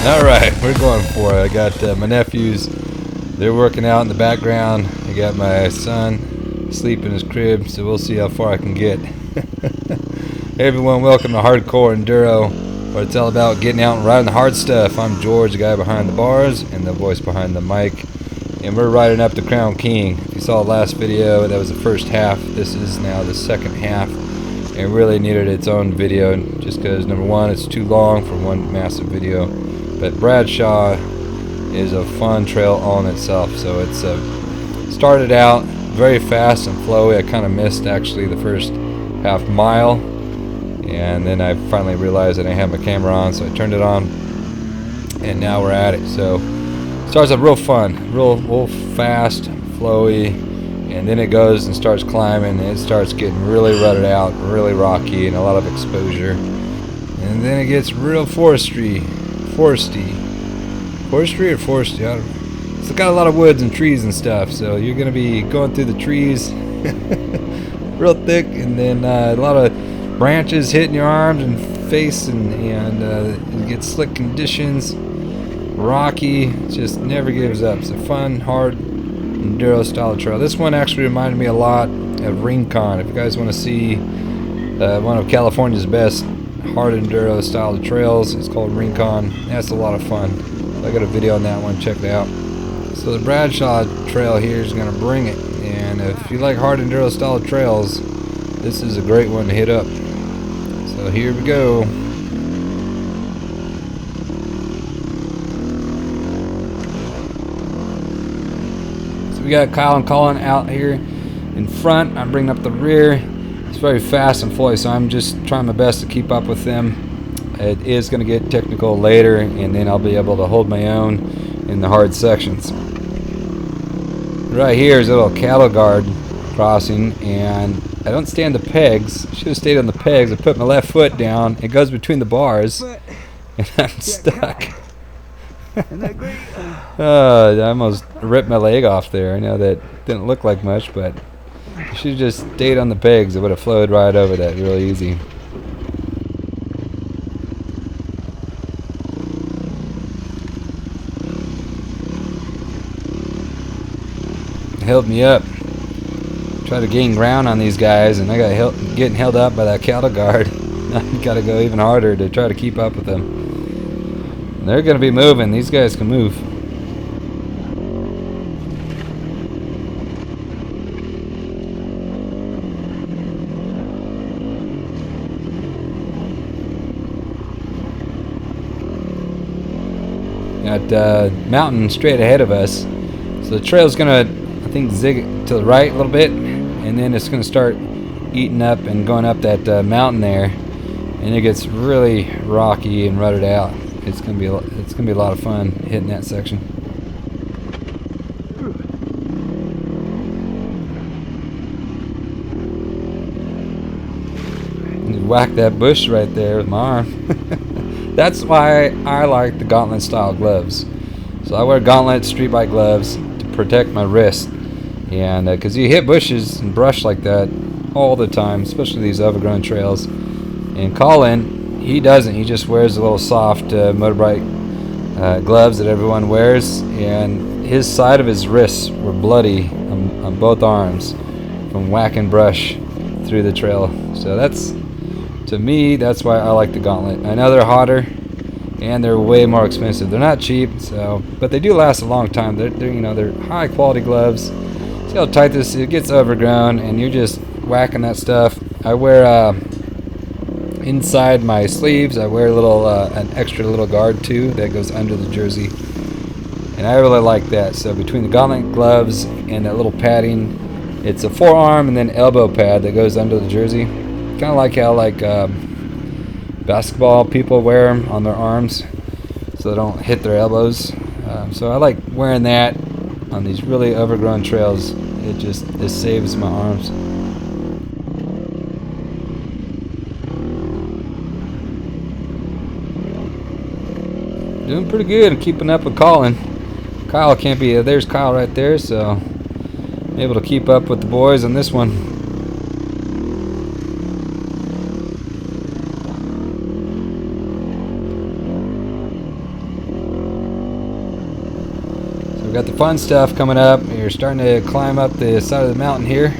Alright, we're going for it. I got my nephews, they're working out in the background. I got my son asleep in his crib, so we'll see how far I can get. Hey everyone, welcome to Hardcore Enduro, where it's all about getting out and riding the hard stuff. I'm George, the guy behind the bars, and the voice behind the mic. And we're riding up to Crown King. If you saw the last video, that was the first half. This is now the second half. It really needed its own video, just because, number one, it's too long for one massive video. But Bradshaw is a fun trail all in itself. So it's started out very fast and flowy. I kind of missed actually the first half mile, and then I finally realized that I had my camera on, so I turned it on, and now we're at it. So it starts out real fun, real fast, flowy, and then it goes and starts climbing, and it starts getting really rutted out, really rocky, and a lot of exposure. And then it gets real foresty. I don't know. It's got a lot of woods and trees and stuff, so you're going to be going through the trees real thick, and then a lot of branches hitting your arms and face, and you get slick conditions, rocky. It just never gives up. It's a fun, hard enduro style trail. This one actually reminded me a lot of Rincon. If you guys want to see one of California's best hard enduro style trails, it's called Rincon. That's a lot of fun. I got a video on that one, check it out. So the Bradshaw trail here is going to bring it, and if you like hard enduro style trails, this is a great one to hit up. So here we go. So we got Kyle and Colin out here in front. I'm bringing up the rear. It's very fast and flowy, so I'm just trying my best to keep up with them. It is going to get technical later, and then I'll be able to hold my own in the hard sections. Right here is a little cattle guard crossing, and I don't stand the pegs. I should have stayed on the pegs. I put my left foot down. It goes between the bars, and I'm stuck. I almost ripped my leg off there. I know that didn't look like much, but I should have just stayed on the pegs. It would have flowed right over that really easy. Held me up. Try to gain ground on these guys, and I got getting held up by that cattle guard. I got to go even harder to try to keep up with them. And they're going to be moving. These guys can move. Got mountain straight ahead of us, so the trail's gonna, I think, zig to the right a little bit, and then it's gonna start eating up and going up that mountain there, and it gets really rocky and rutted out. It's gonna be a lot of fun hitting that section. Whack that bush right there with my arm. That's why I like the gauntlet style gloves. So I wear gauntlet street bike gloves to protect my wrist, and because you hit bushes and brush like that all the time, especially these overgrown trails. And Colin, he doesn't. He just wears the little soft motorbike gloves that everyone wears, and his side of his wrists were bloody on both arms from whacking brush through the trail. So that's, to me, that's why I like the gauntlet. I know they're hotter and they're way more expensive. They're not cheap, so, but they do last a long time. They're high quality gloves. See how tight this is? It gets overgrown, and you're just whacking that stuff. I wear inside my sleeves, I wear a little an extra little guard too that goes under the jersey, and I really like that. So between the gauntlet gloves and that little padding, it's a forearm and then elbow pad that goes under the jersey. Kind of like how basketball people wear them on their arms so they don't hit their elbows. So I like wearing that on these really overgrown trails. It saves my arms. Doing pretty good and keeping up with Colin. Kyle can't be, there's Kyle right there, so I'm able to keep up with the boys on this one. we've got the fun stuff coming up. You're starting to climb up the side of the mountain here.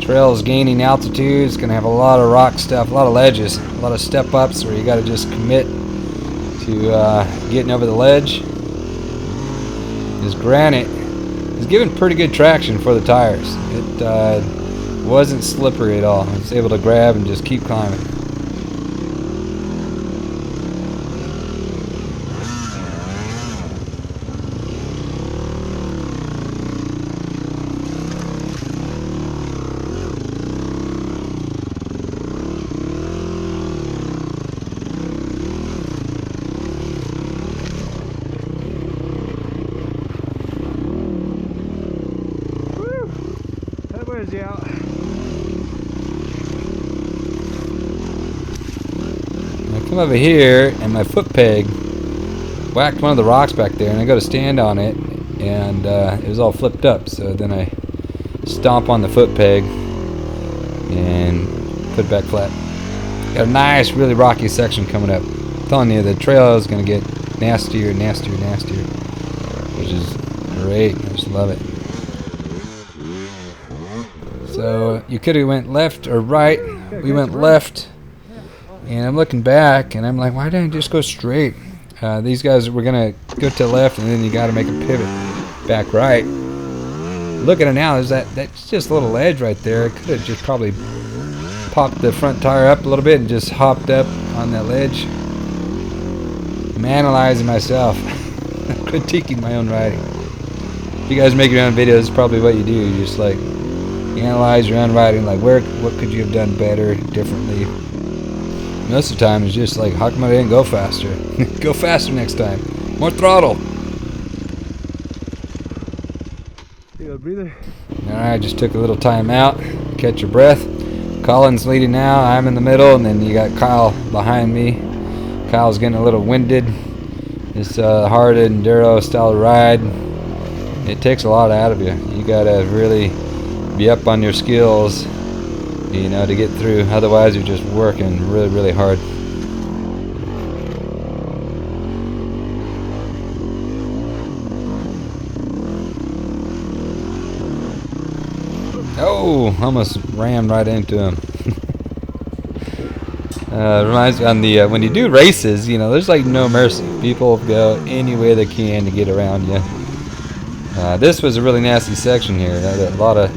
Trail is gaining altitude. It's going to have a lot of rock stuff, a lot of ledges, a lot of step ups where you got to just commit to getting over the ledge. This granite is giving pretty good traction for the tires. It wasn't slippery at all. I was able to grab and just keep climbing. Out. I come over here and my foot peg whacked one of the rocks back there, and I go to stand on it, and it was all flipped up. So then I stomp on the foot peg and put it back flat. Got a nice, really rocky section coming up. I'm telling you, the trail is going to get nastier, nastier, nastier, which is great. I just love it. So you could have went left or right. We went left, and I'm looking back, and I'm like, why didn't I just go straight? These guys were gonna go to the left, and then you got to make a pivot back right. Look at it now. That's just a little ledge right there. I could have just probably popped the front tire up a little bit and just hopped up on that ledge. I'm analyzing myself, critiquing my own riding. If you guys make your own videos, it's probably what you do. You just like analyze your own riding, like what could you have done better, differently. Most of the time it's just like, how come I didn't go faster? Go faster next time. More throttle. You got a breather? Alright, just took a little time out, catch your breath. Colin's leading now, I'm in the middle, and then you got Kyle behind me. Kyle's getting a little winded. This hard enduro style ride, it takes a lot out of you. You gotta really be up on your skills, you know, to get through. Otherwise you're just working really, really hard. Oh, almost rammed right into him. Reminds me on the when you do races, you know, there's like no mercy. People go any way they can to get around you. This was a really nasty section here. A lot of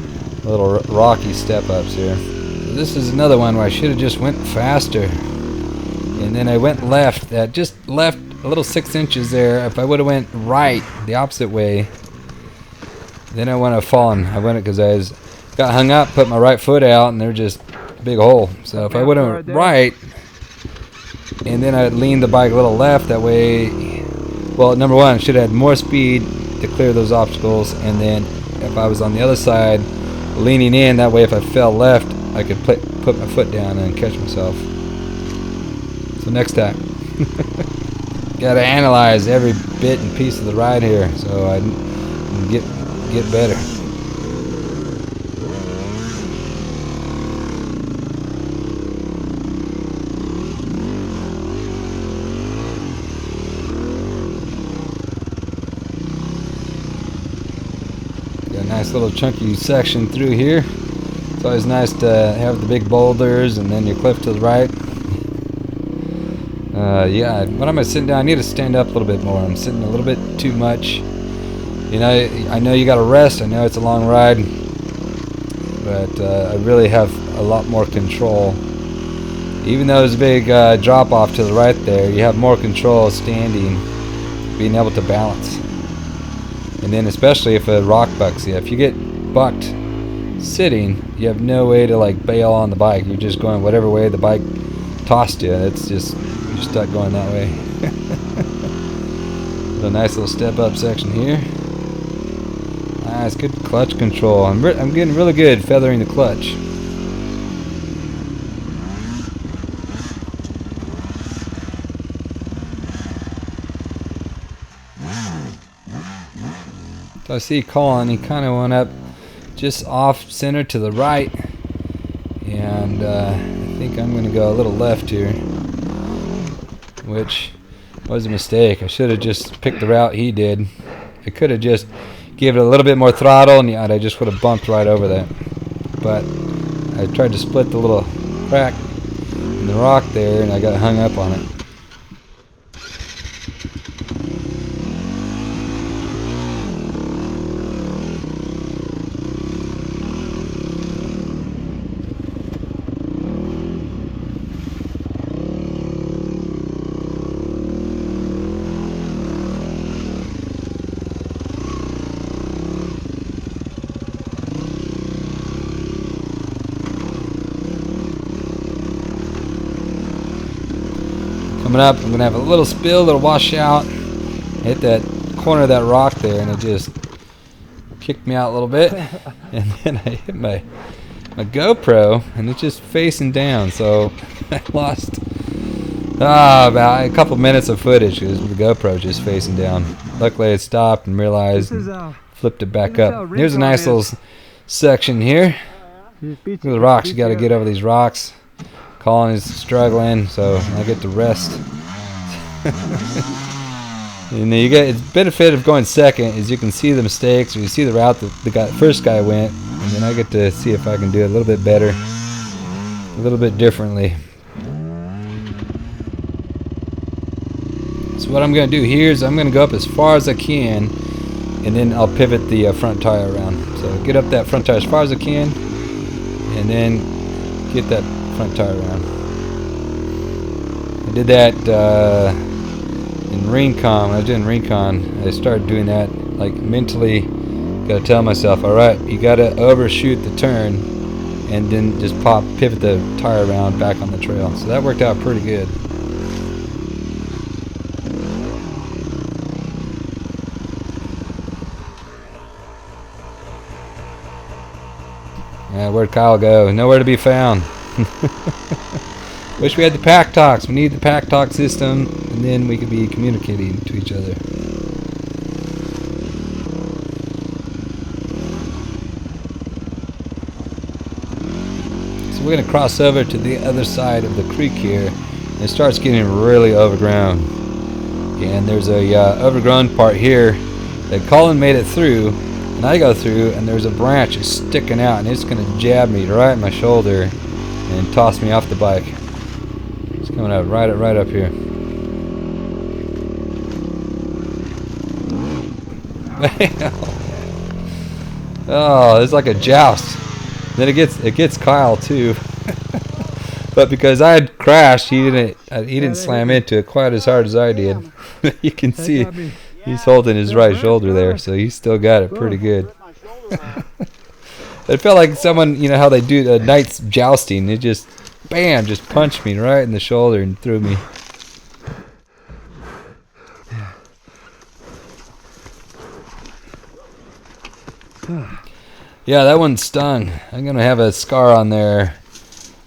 little rocky step ups here. This is another one where I should have just went faster, and then I went left. That just left a little 6 inches there. If I would have went right the opposite way, then I wouldn't have fallen. I went because I got hung up, put my right foot out, and there's just a big hole. So if I would have went right, and then I leaned the bike a little left, that way, well, number one, I should have had more speed to clear those obstacles, and then if I was on the other side leaning in, that way if I fell left I could put my foot down and catch myself. So next time gotta analyze every bit and piece of the ride here so I can get better. Got a nice little chunky section through here. It's always nice to have the big boulders and then your cliff to the right. Yeah, when I'm sitting down, I need to stand up a little bit more. I'm sitting a little bit too much. You know, I know you gotta rest. I know it's a long ride, but I really have a lot more control. Even though there's a big drop off to the right there, you have more control standing, being able to balance. And then especially if a rock bucks you. If you get bucked sitting, you have no way to like bail on the bike. You're just going whatever way the bike tossed you. It's just, you're stuck going that way. A nice little step up section here. Nice, good clutch control. I'm getting really good feathering the clutch. So I see Colin, he kind of went up just off center to the right, and I think I'm going to go a little left here, which was a mistake. I should have just picked the route he did, I could have just gave it a little bit more throttle, and I just would have bumped right over that. But I tried to split the little crack in the rock there, and I got hung up on it. Coming up, I'm going to have a little spill, a little washout. Hit that corner of that rock there, and it just kicked me out a little bit. And then I hit my GoPro, and it's just facing down. So I lost about a couple minutes of footage because the GoPro just facing down. Luckily, it stopped and realized, and flipped it back up. Here's a nice little section here. Look at the rocks. You got to get over these rocks. Colin is struggling, so I get to rest. And you get its benefit of going second is you can see the mistakes, or you see the route that the first guy went, and then I get to see if I can do it a little bit better, a little bit differently. So what I'm going to do here is I'm going to go up as far as I can, and then I'll pivot the front tire around. So get up that front tire as far as I can, and then get that front tire around. I did that in Rincon. When I was doing Rincon, I started doing that, like, mentally. Gotta tell myself, alright, you gotta overshoot the turn and then just pivot the tire around back on the trail. So that worked out pretty good. Where'd Kyle go? Nowhere to be found. Wish we had the pack talks. We need the pack talk system, and then we could be communicating to each other. So we're going to cross over to the other side of the creek here, and it starts getting really overgrown. And there's a overgrown part here that Colin made it through, and I go through, and there's a branch that's sticking out, and it's going to jab me right in my shoulder and toss me off the bike. It's coming out right up here. Oh, it's like a joust. Then it gets Kyle too. But because I had crashed, he didn't slam into it quite as hard as I did. You can see he's holding his right shoulder there, so he still got it pretty good. It felt like someone, you know how they do a knight's jousting. It just, bam, just punched me right in the shoulder and threw me. Yeah, that one stung. I'm going to have a scar on there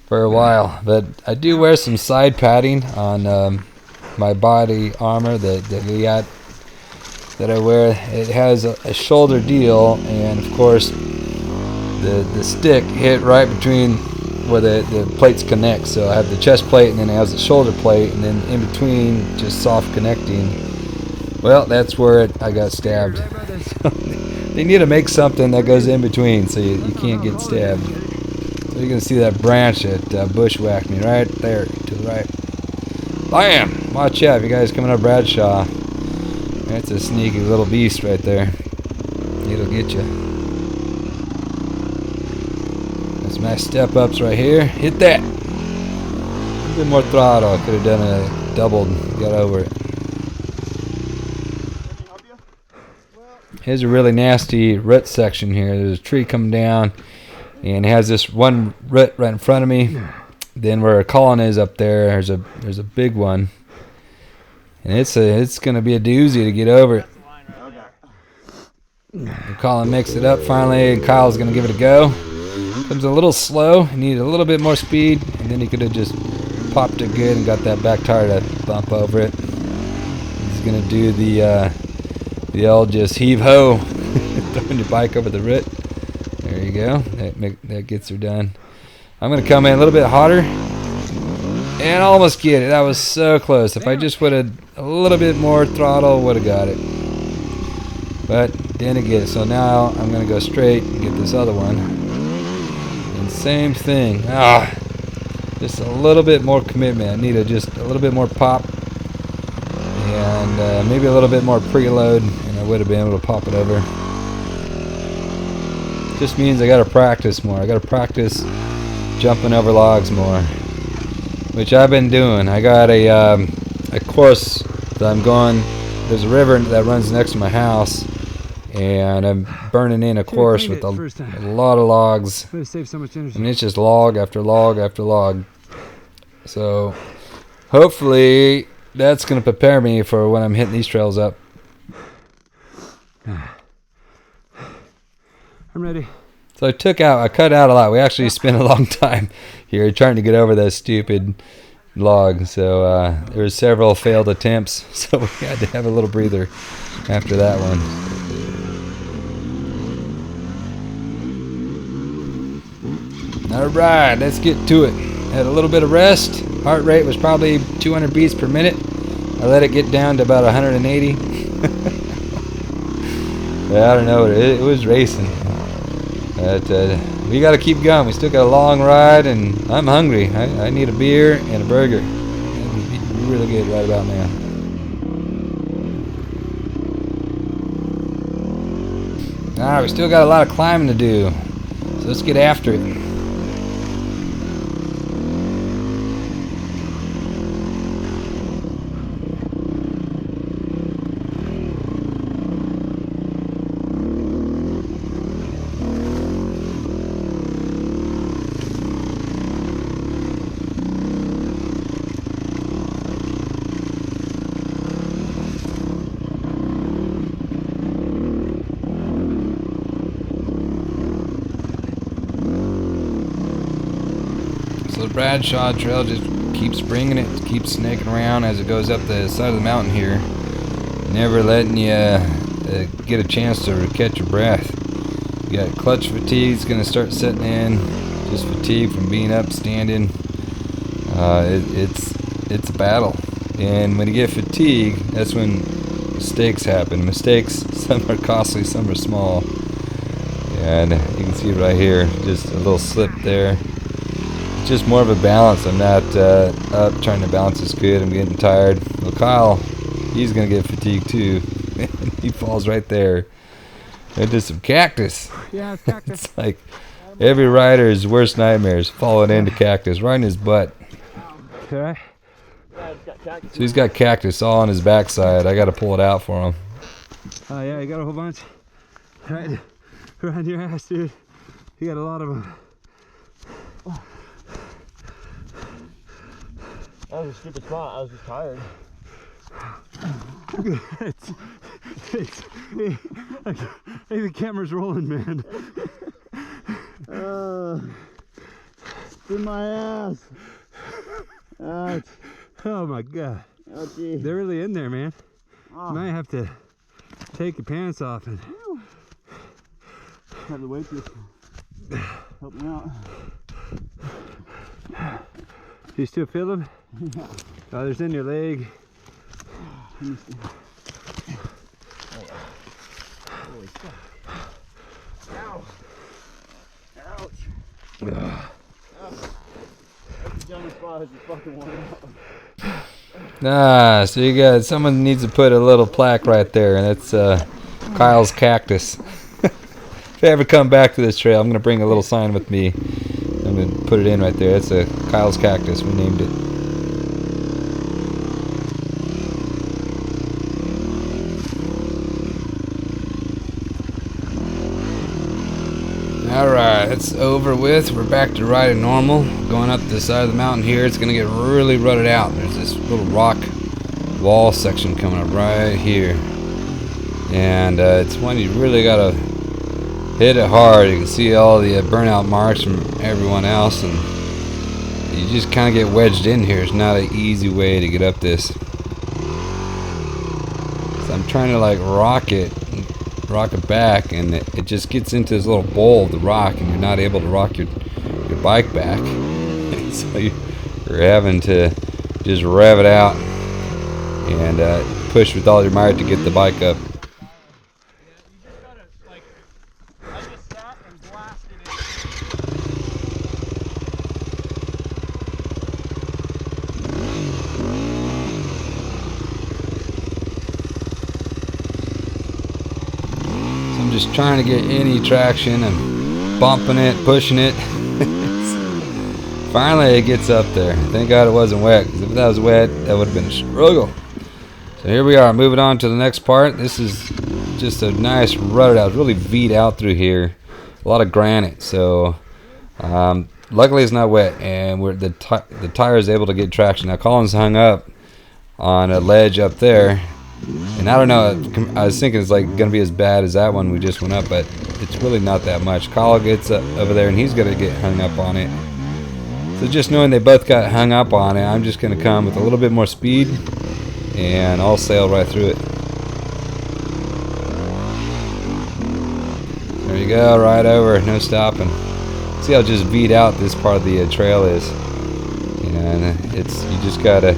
for a while. But I do wear some side padding on my body armor that I wear. It has a shoulder deal, and of course the stick hit right between where the plates connect. So I have the chest plate, and then it has the shoulder plate, and then in between, just soft connecting. Well, that's where I got stabbed. They need to make something that goes in between so you can't get stabbed. So you're going to see that branch that bushwhacked me right there to the right. Bam! Watch out if you guys coming up Bradshaw. That's a sneaky little beast right there. It'll get you. That's my step ups right here. Hit that! A little bit more throttle. I could have done a double, got over it. Here's a really nasty root section here. There's a tree coming down, and it has this one root right in front of me. Then where Colin is up there, there's a big one, and it's gonna be a doozy to get over it. And Colin makes it up finally, and Kyle's gonna give it a go. Comes a little slow. He needed a little bit more speed, and then he could have just popped it good and got that back tire to bump over it. He's gonna do the old just heave-ho, throwing your bike over the root. There you go. That gets her done. I'm going to come in a little bit hotter and almost get it. That was so close. If I just would have a little bit more throttle, would have got it. but didn't get it. So now I'm gonna go straight and get this other one. And same thing. Just a little bit more commitment. I need just a little bit more pop, and maybe a little bit more preload, and I would have been able to pop it over. Just means I gotta practice more. I gotta practice jumping over logs more, which I've been doing. I got a course that I'm going. There's a river that runs next to my house, and I'm burning in a course with a lot of logs. Save so much energy. I mean, it's just log after log after log. So hopefully that's going to prepare me for when I'm hitting these trails up. I'm ready. So I cut out a lot. We actually spent a long time here trying to get over that stupid log. So there were several failed attempts. So we had to have a little breather after that one. All right, let's get to it. Had a little bit of rest. Heart rate was probably 200 beats per minute. I let it get down to about 180. I don't know. It was racing. But we got to keep going. We still got a long ride, and I'm hungry. I need a beer and a burger. It'd be really good right about now. All right, we still got a lot of climbing to do. So let's get after it. So the Bradshaw trail just keeps bringing it, keeps snaking around as it goes up the side of the mountain here, never letting you get a chance to catch your breath. You got clutch fatigue, it's gonna start setting in, just fatigue from being up, standing. It's a battle, and when you get fatigue, that's when mistakes happen. Mistakes, some are costly, some are small, and you can see it right here, just a little slip there. It's just more of a balance. I'm not up trying to balance this good. I'm getting tired. Well, Kyle, he's gonna get fatigued too. He falls right there into some cactus. Yeah, it's cactus. It's like every rider's worst nightmares, falling into cactus right in his butt. Okay. So he's got cactus all on his backside. I got to pull it out for him. Oh yeah, you got a whole bunch right around your ass, dude. You got a lot of them. That was a stupid spot. I was just tired. Hey, the camera's rolling, man. It's in my ass. Ouch. Oh my god. Ouchie. They're really in there, man. Oh. You might have to take your pants off and Have the waitress help me out. you still feel them? Yeah. Oh, there's in your leg. Let me see. Holy fuck. Ow. Ouch. That's the jumping spot has just fucking worn out. So you got someone needs to put a little plaque right there, and that's Kyle's cactus. If I ever come back to this trail, I'm gonna bring a little sign with me. I'm gonna put it in right there. It's a Kyle's cactus. We named it. Alright, it's over with. We're back to riding normal. Going up the side of the mountain here. It's gonna get really rutted out. There's this little rock wall section coming up right here. And it's one you really gotta hit it hard. You can see all the burnout marks from everyone else, and you just kind of get wedged in here. It's not an easy way to get up this. So I'm trying to like rock it back, and it just gets into this little bowl of the rock, and you're not able to rock your bike back. So you're having to just rev it out and push with all your might to get the bike up. just trying to get any traction and bumping it, pushing it. Finally, it gets up there. Thank God it wasn't wet, because if that was wet, that would have been a struggle. So here we are, moving on to the next part. This is just a nice rutted out, really V'd out through here. A lot of granite, so luckily it's not wet, and the tire is able to get traction. Now Colin's hung up on a ledge up there, and I don't know, I was thinking it's like going to be as bad as that one we just went up, but it's really not that much. Colin gets up over there, and he's going to get hung up on it. So just knowing they both got hung up on it, I'm just going to come with a little bit more speed, and I'll sail right through it. There you go, right over, no stopping. See how just V'd out this part of the trail is. And you just got to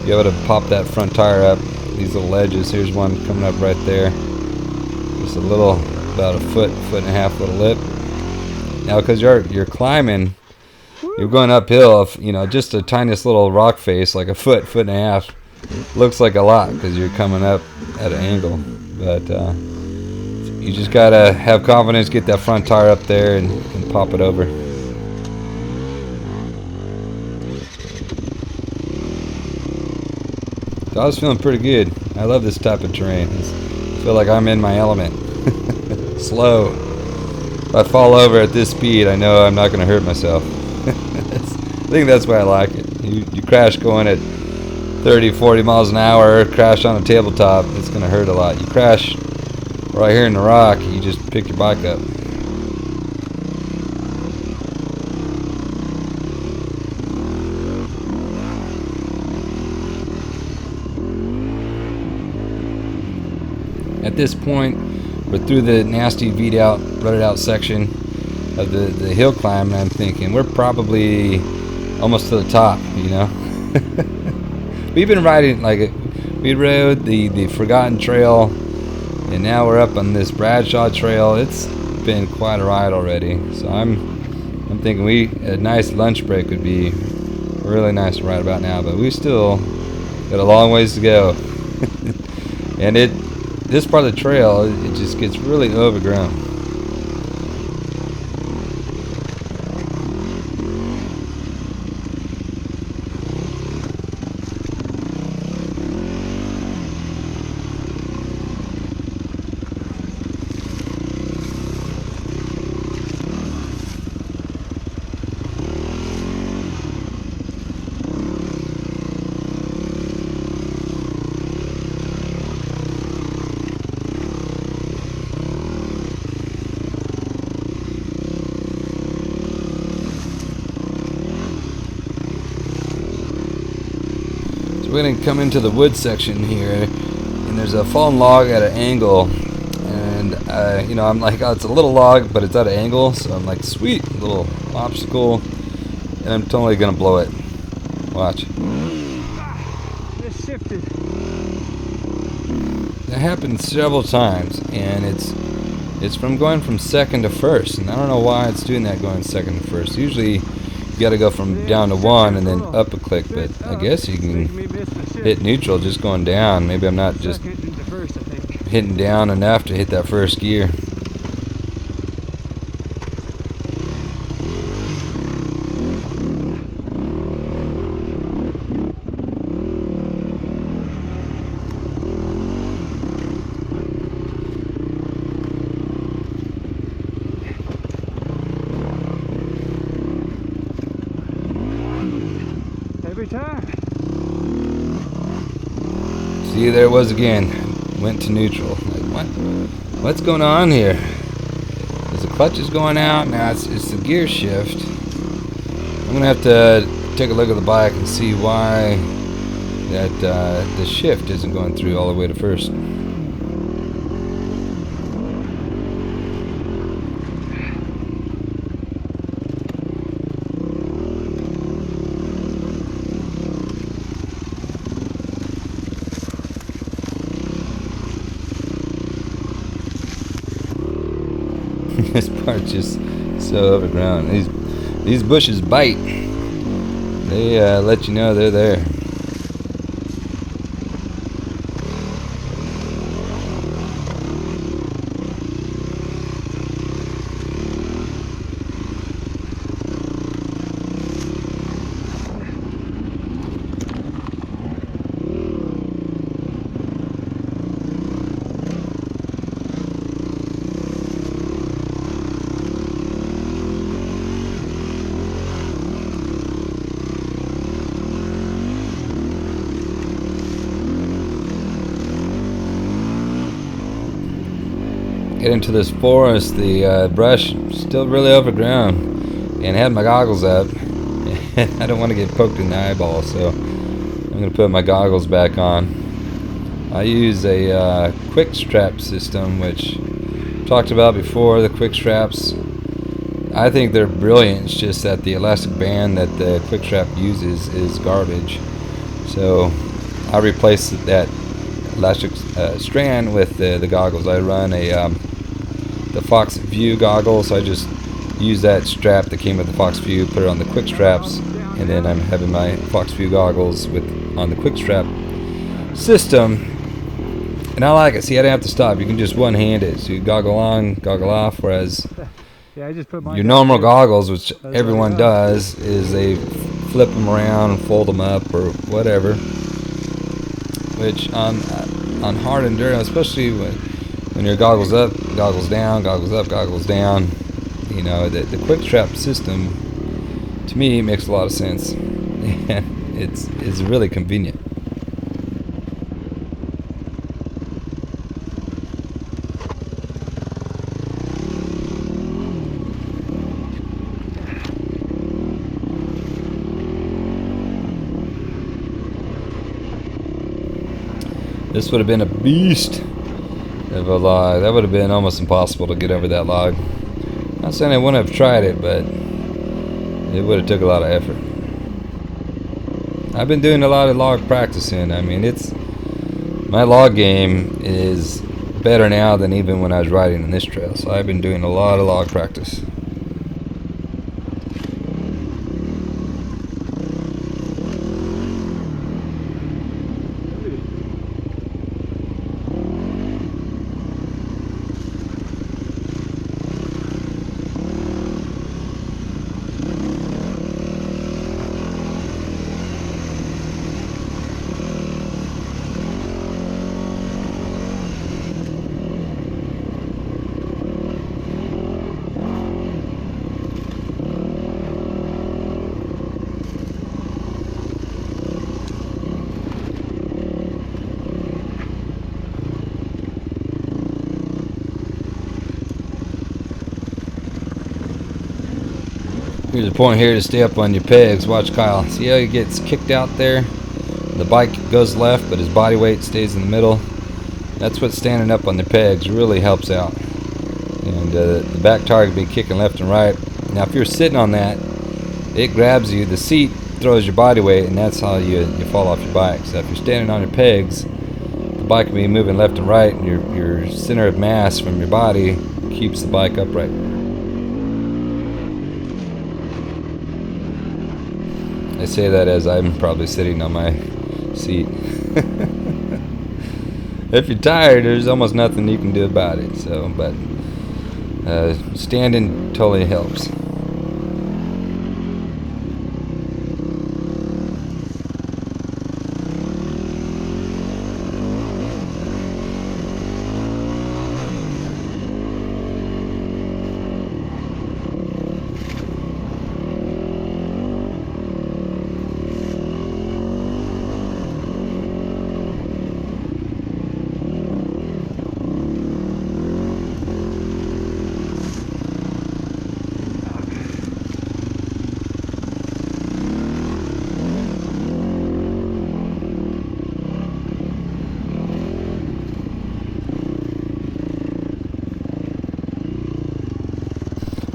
be able to pop that front tire up. These little ledges, here's one coming up right there. Just a little, about a foot and a half little lip. Now because you're climbing, you're going uphill, just a tiniest little rock face, like a foot and a half. Looks like a lot because you're coming up at an angle. But you just got to have confidence, get that front tire up there and pop it over. So I was feeling pretty good. I love this type of terrain. I feel like I'm in my element. Slow. If I fall over at this speed, I know I'm not going to hurt myself. I think that's why I like it. You crash going at 30, 40 miles an hour, crash on a tabletop, it's going to hurt a lot. You crash right here in the rock, you just pick your bike up. At this point, we're through the nasty V'd out, rutted out section of the hill climb, and I'm thinking we're probably almost to the top, We've been riding, we rode the Forgotten Trail, and now we're up on this Bradshaw Trail. It's been quite a ride already, so I'm thinking a nice lunch break would be really nice to ride about now, but we still got a long ways to go. And this part of the trail, it just gets really overgrown. We're going to come into the wood section here, and there's a fallen log at an angle, and I'm like, oh, it's a little log, but it's at an angle, so I'm like, sweet, little obstacle, and I'm totally going to blow it. Watch. It shifted. That happened several times, and it's from going from second to first, and I don't know why it's doing that, going second to first. Usually you got to go from down to one and then up a click, but I guess you can hit neutral just going down. Maybe I'm not just hitting down enough to hit that first gear. Every time. See, there it was again. Went to neutral. Like, what's going on here? Is the clutches going out? Now it's the gear shift. I'm gonna have to take a look at the bike and see why that the shift isn't going through all the way to first. This part's just so overgrown. These bushes bite. They let you know they're there. get into this forest, the brush still really overgrown, and had my goggles up. I don't want to get poked in the eyeball, so I'm going to put my goggles back on. I use a quick strap system, which I talked about before. The quick straps, I think they're brilliant. It's just that the elastic band that the quick strap uses is garbage. So I replaced that elastic strand with the goggles. I run the Fox View goggles. I just use that strap that came with the Fox View, put it on the quick straps, and then I'm having my Fox View goggles on the quick strap system. And I like it. See, I didn't have to stop. You can just one-hand it. So you goggle on, goggle off, whereas Yeah, I just put mine your down normal too. goggles, which That's everyone right. does, is they flip them around and fold them up or whatever. Which on hard enduro, especially when your goggles up, goggles down, goggles up, goggles down, you know, the quick strap system to me makes a lot of sense. And it's really convenient. This would have been a beast of a log. That would have been almost impossible to get over that log. Not saying I wouldn't have tried it, but it would have took a lot of effort. I've been doing a lot of log practicing. I mean, my log game is better now than even when I was riding in this trail. So I've been doing a lot of log practice. Here's a point here to stay up on your pegs. Watch Kyle. See how he gets kicked out there? The bike goes left, but his body weight stays in the middle. That's what standing up on the pegs really helps out. And the back tire can be kicking left and right. Now if you're sitting on that, it grabs you. The seat throws your body weight, and that's how you fall off your bike. So if you're standing on your pegs, the bike can be moving left and right, and your center of mass from your body keeps the bike upright. I say that as I'm probably sitting on my seat. If you're tired, there's almost nothing you can do about it. So, but standing totally helps.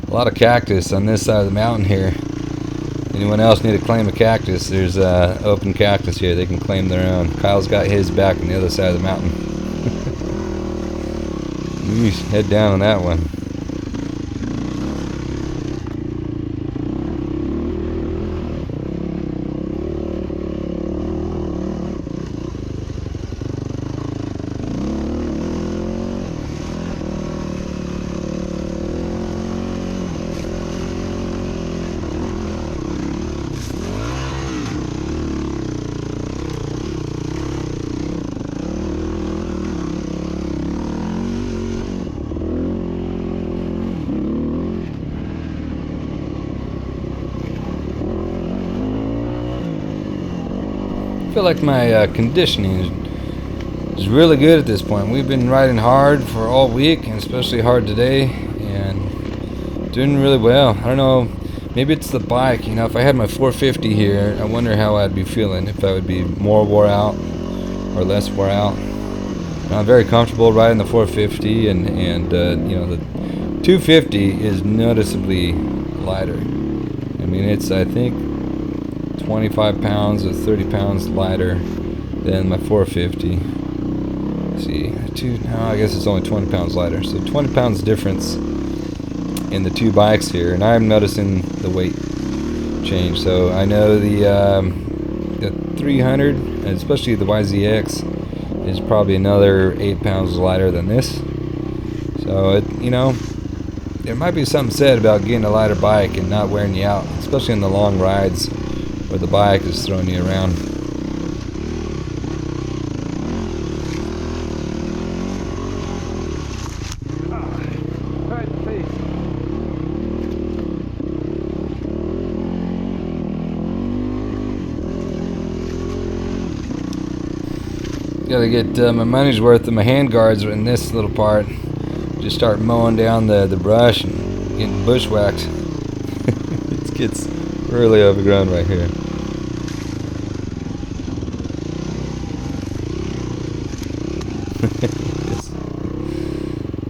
A lot of cactus on this side of the mountain here. Anyone else need to claim a cactus? There's open cactus here. They can claim their own. Kyle's got his back on the other side of the mountain. Yeesh, head down on that one. I feel like my conditioning is really good at this point. We've been riding hard for all week, and especially hard today, and doing really well. I don't know, maybe it's the bike. You know, if I had my 450 here, I wonder how I'd be feeling, if I would be more wore out or less wore out. And I'm very comfortable riding the 450, and you know, the 250 is noticeably lighter. I mean, it's, I think, 25 pounds or 30 pounds lighter than my 450. Let's see, no, I guess it's only 20 pounds lighter. So 20 pounds difference in the two bikes here, and I'm noticing the weight change. So I know the 300, and especially the YZX, is probably another 8 pounds lighter than this. So it, you know, there might be something said about getting a lighter bike and not wearing you out, especially in the long rides where the bike is throwing you around. Gotta get my money's worth of my hand guards in this little part. Just start mowing down the brush and getting bushwhacked. It gets really overgrown right here.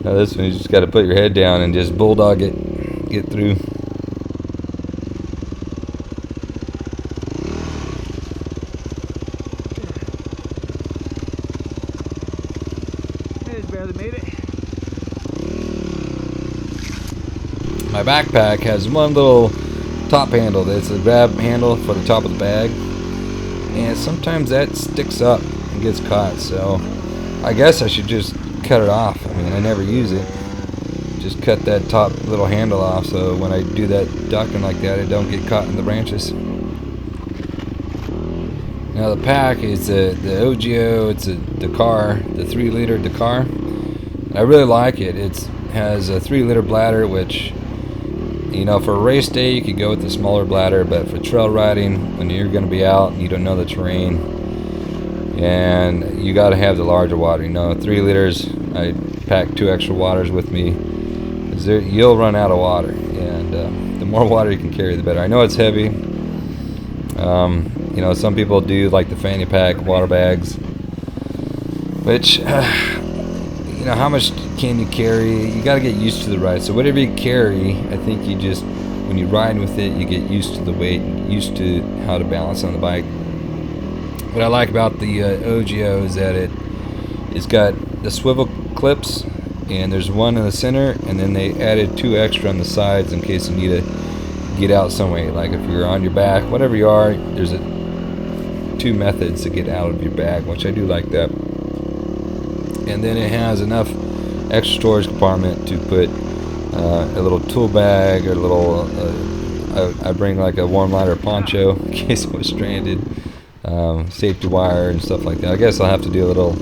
Now this one, you just got to put your head down and just bulldog it, get through. Just barely made it. My backpack has one little top handle that's a grab handle for the top of the bag, and sometimes that sticks up and gets caught, so I guess I should just cut it off. I mean, I never use it. Just cut that top little handle off so when I do that ducking like that, it don't get caught in the branches. Now the pack is the OGO, it's a Dakar, the 3-liter Dakar. I really like it. It has a 3-liter bladder, which, you know, for a race day you could go with the smaller bladder, but for trail riding, when you're going to be out and you don't know the terrain, and you got to have the larger water. You know, 3 liters, I pack 2 extra waters with me, because you'll run out of water, and the more water you can carry, the better. I know it's heavy. You know, some people do like the fanny pack water bags, which, you know, how much can you carry? You got to get used to the ride. So whatever you carry, I think you just, when you're riding with it, you get used to the weight, used to how to balance on the bike. What I like about the OGO is that it's got the swivel clips, and there's one in the center, and then they added 2 extra on the sides in case you need to get out some way. Like if you're on your back, whatever you are, there's 2 methods to get out of your bag, which I do like that. And then it has enough extra storage compartment to put a little tool bag, or a little I bring like a warm lighter poncho in case I was stranded, safety wire and stuff like that. I guess I'll have to do a little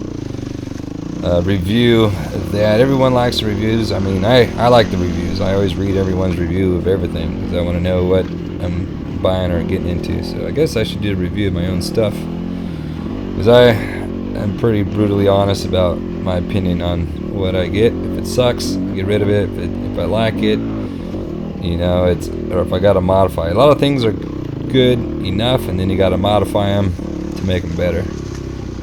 review of that. Everyone likes the reviews. I mean, I like the reviews. I always read everyone's review of everything because I want to know what I'm buying or getting into. So I guess I should do a review of my own stuff, because I'm pretty brutally honest about my opinion on what I get. If it sucks, I get rid of it. If I like it, you know, or if I got to modify. A lot of things are good enough, and then you got to modify them to make them better.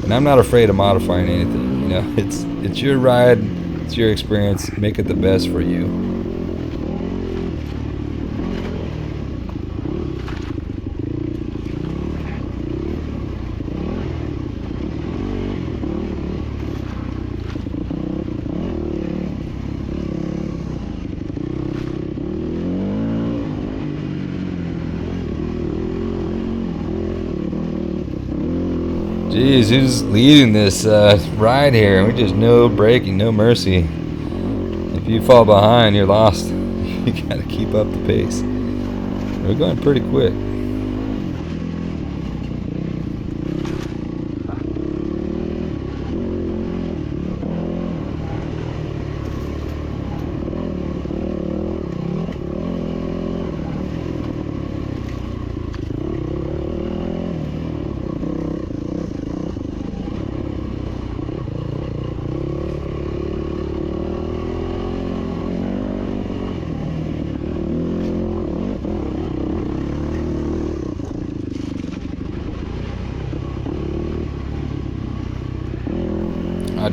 And I'm not afraid of modifying anything. You know, it's your ride, it's your experience. Make it the best for you. Jeez, who's leading this ride here? We just no braking, no mercy. If you fall behind, you're lost. You gotta keep up the pace. We're going pretty quick.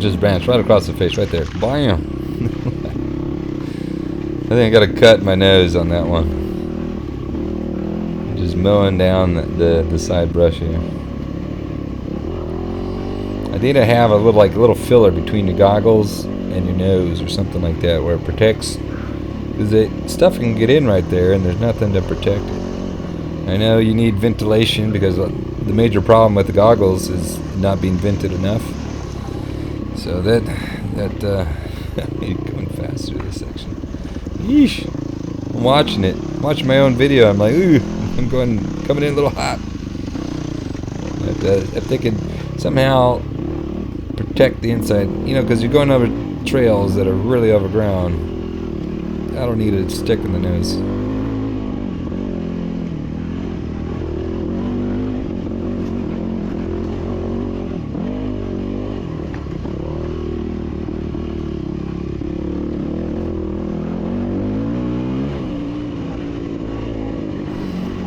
not just branch, right across the face, right there. Bam! I think I got a cut in my nose on that one. Just mowing down the side brush here. I need to have a little filler between your goggles and your nose or something like that where it protects, because stuff can get in right there and there's nothing to protect it. I know you need ventilation because the major problem with the goggles is not being vented enough. So that I'm going fast through this section. Yeesh! I'm watching it. I'm watching my own video. I'm like, ooh, I'm coming in a little hot. But if they could somehow protect the inside, you know, because you're going over trails that are really overgrown. I don't need a stick in the nose.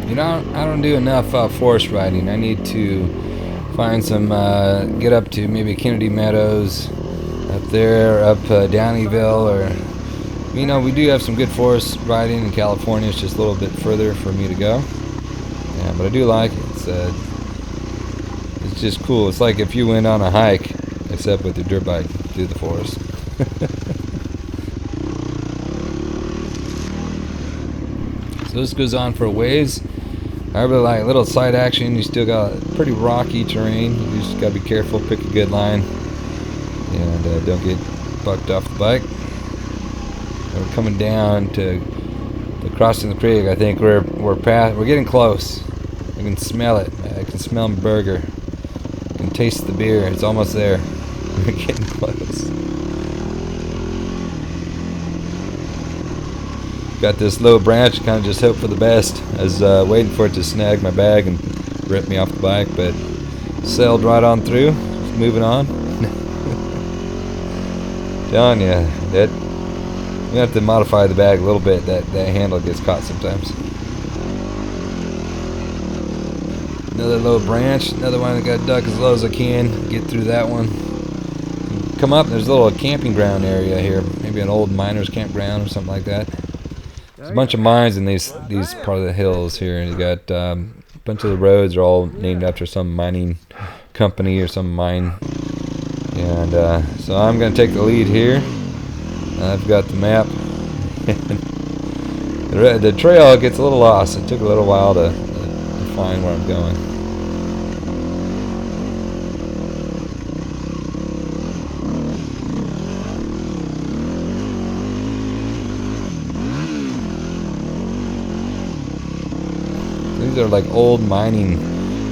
You know, I don't do enough forest riding. I need to find some, get up to maybe Kennedy Meadows, up there, up Downeyville, or, you know, we do have some good forest riding in California. It's just a little bit further for me to go. Yeah, but I do like it. It's just cool. It's like if you went on a hike, except with your dirt bike through the forest. So this goes on for a ways. I really like a little side action. You still got pretty rocky terrain. You just gotta be careful, pick a good line, and don't get bucked off the bike. We're coming down to crossing the creek. I think we're getting close. I can smell it. I can smell my burger. I can taste the beer. It's almost there. We're getting close. Got this low branch, kind of just hope for the best. I was waiting for it to snag my bag and rip me off the bike, but sailed right on through. Just moving on. Telling you, that we have to modify the bag a little bit. That handle gets caught sometimes. Another low branch, another one that got duck as low as I can. Get through that one. Come up, there's a little camping ground area here. Maybe an old miner's campground or something like that. There's a bunch of mines in these part of the hills here, and you got a bunch of the roads are all named after some mining company or some mine. And so I'm going to take the lead here. I've got the map. The trail gets a little lost. It took a little while to find where I'm going. These are like old mining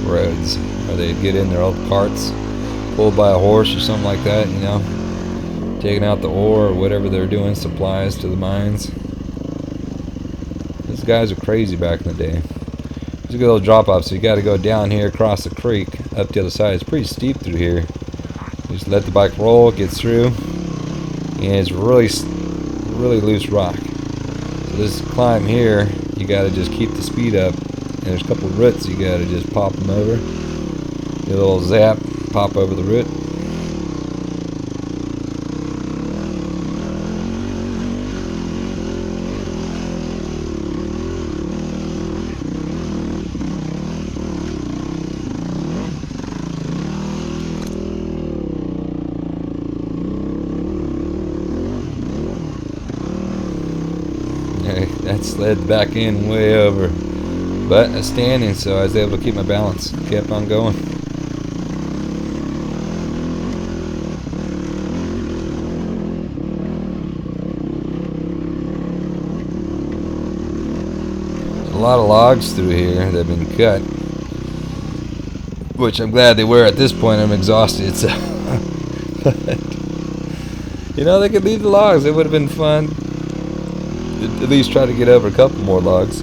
roads where they get in their old carts, pulled by a horse or something like that, you know, taking out the ore or whatever they're doing, supplies to the mines. These guys are crazy back in the day. There's a good little drop off, so you got to go down here, across the creek, up the other side. It's pretty steep through here. You just let the bike roll, it gets through, and it's really loose rock. So this climb here, you got to just keep the speed up. And there's a couple of roots you gotta just pop them over. Do a little zap, pop over the root. That slid back in way over. But I was standing, so I was able to keep my balance. Kept on going. There's a lot of logs through here that have been cut, which I'm glad they were. At this point, I'm exhausted. So, but, you know, they could leave the logs. It would have been fun. At least try to get over a couple more logs.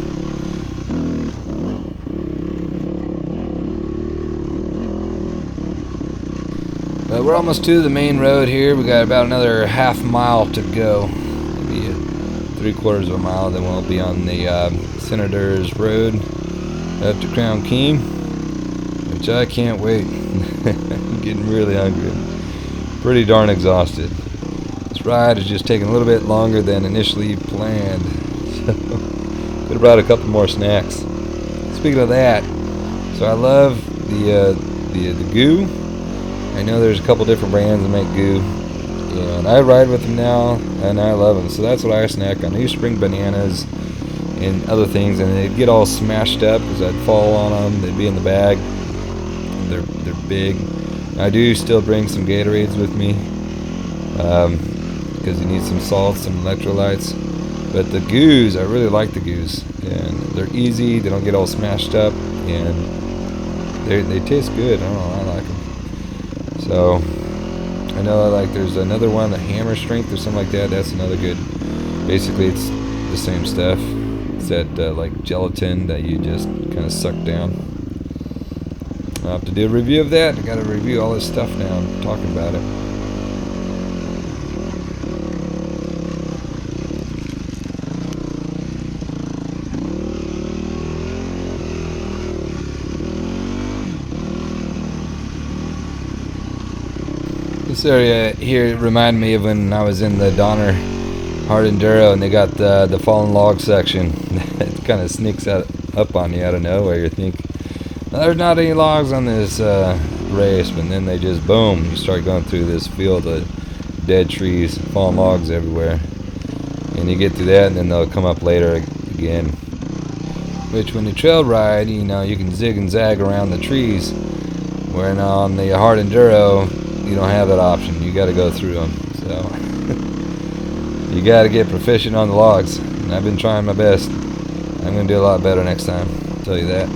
We're almost to the main road here. We got about another half mile to go. Maybe 3/4 of a mile. Then we'll be on the Senator's Road up to Crown King, which I can't wait. I'm getting really hungry. pretty darn exhausted. This ride is just taking a little bit longer than initially planned. So could have brought a couple more snacks. Speaking of that, so I love the goo. I know there's a couple different brands that make goo, and I ride with them now, and I love them. So that's what I snack on. I used to bring bananas and other things, and they'd get all smashed up because I'd fall on them. They'd be in the bag. They're big. I do still bring some Gatorades with me because you need some salts, some electrolytes. But the goos, I really like the goos, and they're easy. They don't get all smashed up, and they taste good. I don't know, I like them. So I know like there's another one, the Hammer Strength or something like that. That's another good. Basically, it's the same stuff. It's that like gelatin that you just kind of suck down. I'll have to do a review of that. I got to review all this stuff now. I'm talking about it. This area here reminded me of when I was in the Donner Hard Enduro, and they got the fallen log section. It kind of sneaks up on you out of nowhere. You think, there's not any logs on this race, but then they just boom, you start going through this field of dead trees, fallen logs everywhere, and you get through that, and then they'll come up later again. Which when you trail ride, you know, you can zig and zag around the trees, where on the hard enduro you don't have that option. You got to go through them. So you got to get proficient on the logs, and I've been trying my best. I'm going to do a lot better next time, I'll tell you that.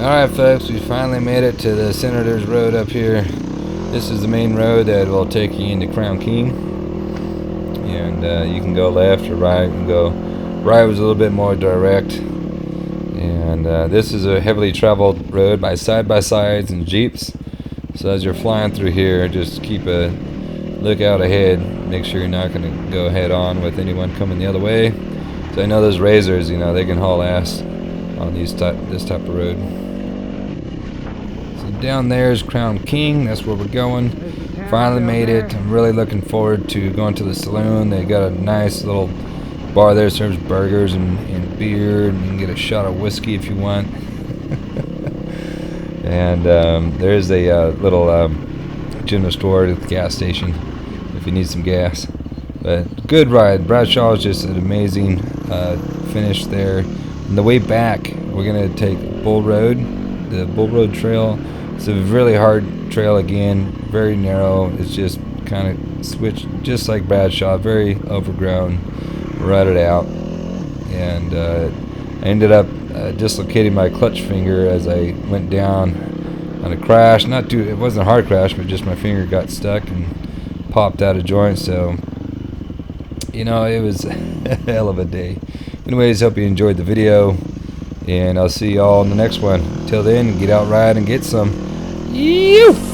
Alright folks, we finally made it to the Senator's Road up here. This is the main road that will take you into Crown King. And you can go left or right. And go right was a little bit more direct. And this is a heavily traveled road by side-by-sides and Jeeps. So as you're flying through here, just keep a lookout ahead. Make sure you're not going to go head on with anyone coming the other way. So I know those razors, you know, they can haul ass on this type of road. So down there is Crown King. That's where we're going. Finally made it. I'm really looking forward to going to the saloon. They got a nice little bar there, serves burgers and beer, and you can get a shot of whiskey if you want. And there's a little general store at the gas station if you need some gas. But good ride. Bradshaw is just an amazing finish there. On the way back, we're going to take Bullroad, the Bullroad trail. It's a really hard trail again, very narrow. It's just kind of switched, just like Bradshaw, very overgrown. Rutted out, and I ended up dislocating my clutch finger as I went down on a crash. It wasn't a hard crash, but just my finger got stuck and popped out of joint. So, you know, it was a hell of a day. Anyways, hope you enjoyed the video, and I'll see y'all in the next one. Till then, get out, ride, and get some. Yeew!